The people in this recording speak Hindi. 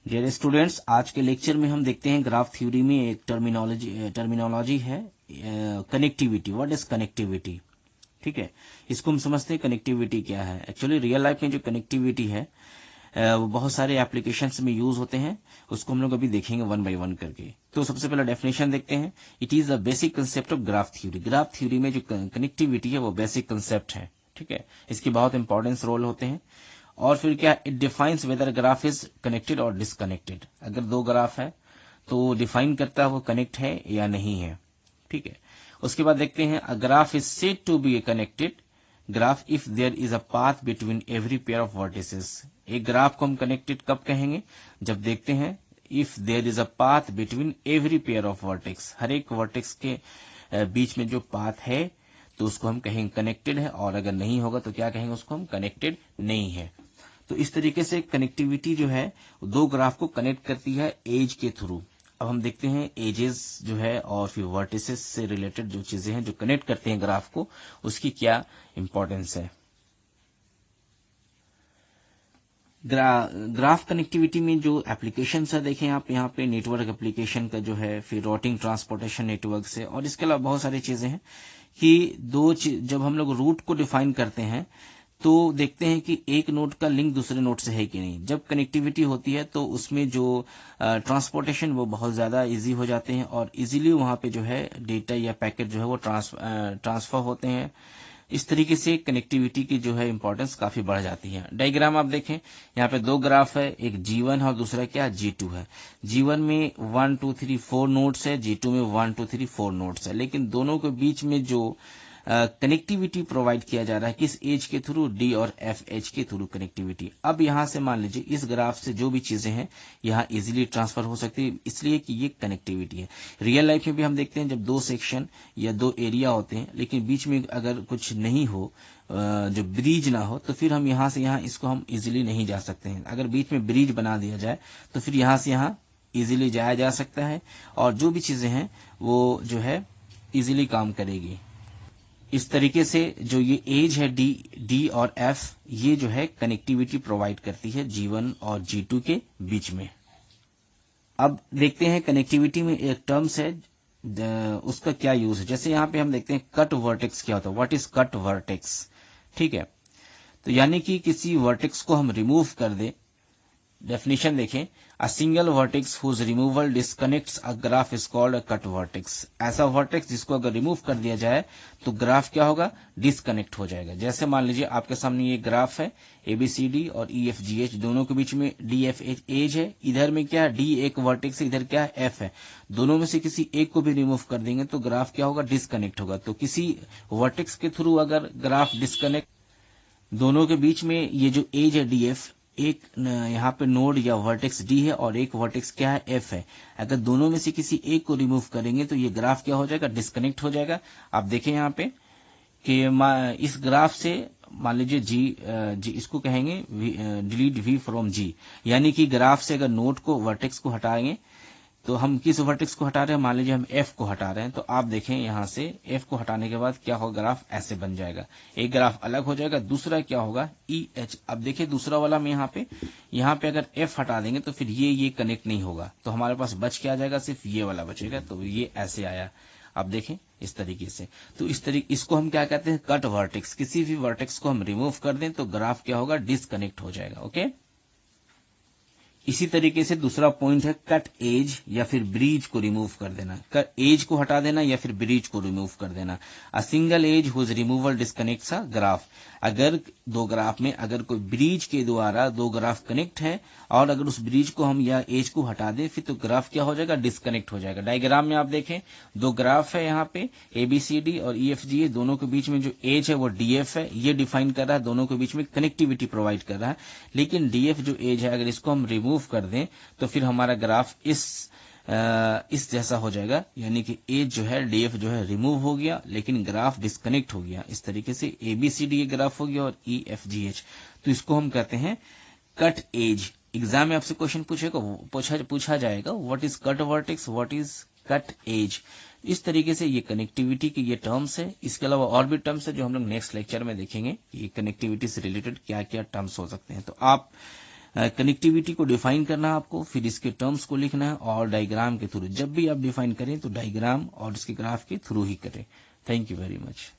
डियर स्टूडेंट्स, आज के लेक्चर में हम देखते हैं ग्राफ थ्योरी में एक टर्मिनोलॉजी है कनेक्टिविटी। What is connectivity? ठीक है, इसको हम समझते हैं कनेक्टिविटी क्या है। एक्चुअली रियल लाइफ में जो कनेक्टिविटी है वो बहुत सारे एप्लीकेशंस में यूज होते हैं। उसको हम लोग अभी देखेंगे वन बाय वन करके। तो सबसे पहला डेफिनेशन देखते हैं। It is the basic concept of graph theory. Graph theory में जो कनेक्टिविटी है वो बेसिक कंसेप्ट है। ठीक है, इसके बहुत इंपॉर्टेंस रोल होते हैं। और फिर क्या, it defines whether graph is connected और डिसकनेक्टेड। अगर दो ग्राफ है तो डिफाइन करता है वो कनेक्ट है या नहीं है। ठीक है, उसके बाद देखते हैं a graph is said to be connected graph if there is a path between every pair of vertices. एक ग्राफ को हम कनेक्टेड कब कहेंगे? जब देखते हैं if there is a path between every pair of vertex. हर एक वर्टेक्स के बीच में जो पाथ है तो उसको हम कहेंगे कनेक्टेड है, और अगर नहीं होगा तो क्या कहेंगे? उसको हम कनेक्टेड नहीं है। तो इस तरीके से कनेक्टिविटी जो है दो ग्राफ को कनेक्ट करती है एज के थ्रू। अब हम देखते हैं एजेस जो है और फिर वर्टिसेस से रिलेटेड जो चीजें हैं जो कनेक्ट करते हैं ग्राफ को, उसकी क्या इंपॉर्टेंस है। ग्राफ कनेक्टिविटी में जो एप्लीकेशंस है देखें आप यहाँ पे नेटवर्क एप्लीकेशन का जो है, फिर रूटिंग ट्रांसपोर्टेशन नेटवर्क से, और इसके अलावा बहुत सारी चीजें हैं कि जब हम लोग रूट को डिफाइन करते हैं तो देखते हैं कि एक नोड का लिंक दूसरे नोड से है कि नहीं। जब कनेक्टिविटी होती है तो उसमें जो ट्रांसपोर्टेशन वो बहुत ज्यादा इजी हो जाते हैं और इजीली वहां पे जो है डेटा या पैकेट जो है वो ट्रांसफर होते हैं। इस तरीके से कनेक्टिविटी की जो है इंपॉर्टेंस काफी बढ़ जाती है। डायग्राम आप देखें, यहाँ पे दो ग्राफ है, एक G1 है और दूसरा क्या G2 है। G1 में 1 2 3 4 नोड्स है, G2 में 1 2 3 4 नोड्स है, लेकिन दोनों के बीच में जो कनेक्टिविटी प्रोवाइड किया जा रहा है किस एज के थ्रू? डी और एफ एज के थ्रू कनेक्टिविटी। अब यहां से मान लीजिए इस ग्राफ से जो भी चीजें हैं यहां इजीली ट्रांसफर हो सकती है, इसलिए कि ये कनेक्टिविटी है। रियल लाइफ में भी हम देखते हैं जब दो सेक्शन या दो एरिया होते हैं लेकिन बीच में अगर कुछ नहीं हो, जो ब्रिज ना हो, तो फिर हम यहां से यहां इसको हम इजीली नहीं जा सकते हैं। अगर बीच में ब्रिज बना दिया जाए तो फिर यहां से यहां इजीली जाया जा सकता है और जो भी चीजें हैं वो जो है इजीली काम करेगी। इस तरीके से जो ये एज है डी और एफ, ये जो है कनेक्टिविटी प्रोवाइड करती है G1 और G2 के बीच में। अब देखते हैं कनेक्टिविटी में एक टर्म्स है उसका क्या यूज है। जैसे यहाँ पे हम देखते हैं कट वर्टेक्स क्या होता है। What is cut vertex? ठीक है, तो यानी कि किसी वर्टेक्स को हम रिमूव कर दें। डेफिनेशन देखें, a single vertex whose removal disconnects a graph is called a cut vertex. ऐसा वर्टेक्स जिसको अगर रिमूव कर दिया जाए तो ग्राफ क्या होगा? डिस्कनेक्ट हो जाएगा। जैसे मान लीजिए आपके सामने ये ग्राफ है ABCD और EFGH, दोनों के बीच में DFH एज है। इधर में क्या है? D एक वर्टेक्स है, इधर क्या है? F है। दोनों में से किसी एक को भी रिमूव कर देंगे तो ग्राफ क्या होगा? डिस्कनेक्ट होगा। तो किसी वर्टेक्स के थ्रू अगर ग्राफ डिस्कनेक्ट, दोनों के बीच में ये जो एज है DF, एक यहाँ पे नोड या वर्टेक्स D है और एक वर्टेक्स क्या है? F है। अगर दोनों में से किसी एक को रिमूव करेंगे तो ये ग्राफ क्या हो जाएगा? डिस्कनेक्ट हो जाएगा। आप देखें यहाँ पे कि इस ग्राफ से मान लीजिए जी इसको कहेंगे डिलीट V फ्रॉम G, यानी कि ग्राफ से अगर नोड को वर्टेक्स को हटाएंगे तो हम किस वर्टेक्स को हटा रहे हैं? मान लीजिए हम F को हटा रहे हैं, तो आप देखें यहां से F को हटाने के बाद क्या होगा? ग्राफ ऐसे बन जाएगा। एक ग्राफ अलग हो जाएगा, दूसरा क्या होगा? EH। अब देखिए दूसरा वाला में यहाँ पे अगर F हटा देंगे तो फिर ये कनेक्ट नहीं होगा, तो हमारे पास बच क्या जाएगा? सिर्फ ये वाला बचेगा। तो ये ऐसे आया, आप देखें इस तरीके से। तो इसको हम क्या कहते हैं? Cut vertex. किसी भी वर्टेक्स को हम रिमूव कर दें तो ग्राफ क्या होगा? डिस्कनेक्ट हो जाएगा। ओके, इसी तरीके से दूसरा पॉइंट है कट एज या फिर ब्रिज को रिमूव कर देना। कट एज को हटा देना या फिर ब्रिज को रिमूव कर देना। A single edge whose removal disconnects a graph. अगर दो ग्राफ में अगर कोई ब्रिज के द्वारा दो ग्राफ कनेक्ट है और अगर उस ब्रिज को हम या एज को हटा दें फिर तो ग्राफ क्या हो जाएगा? डिस्कनेक्ट हो जाएगा। डायग्राम में आप देखें दो ग्राफ है यहाँ पे ABCD और EFG, दोनों के बीच में जो एज है वो DF है। ये डिफाइन कर रहा है, दोनों के बीच में कनेक्टिविटी प्रोवाइड कर रहा है। लेकिन DF जो एज है अगर इसको हम रिमूव कर दें तो फिर हमारा ग्राफ इस जैसा हो जाएगा, यानी कि एज जो है DF जो है रिमूव हो गया लेकिन ग्राफ डिस्कनेक्ट हो गया। इस तरीके से ABCD ये ग्राफ हो गया और EFGH, तो इसको हम कहते हैं कट एज। एग्जाम में आपसे क्वेश्चन पूछा जाएगा what is cut vertex, what is cut edge. इस तरीके से ये कनेक्टिविटी के ये टर्म्स है। इसके अलावा और भी टर्म्स है जो हम लोग नेक्स्ट लेक्चर में देखेंगे कि कनेक्टिविटी से रिलेटेड क्या क्या टर्म्स हो सकते हैं। तो आप कनेक्टिविटी को डिफाइन करना है आपको, फिर इसके टर्म्स को लिखना है और डायग्राम के थ्रू, जब भी आप डिफाइन करें तो डायग्राम और इसके ग्राफ के थ्रू ही करें। Thank you very much.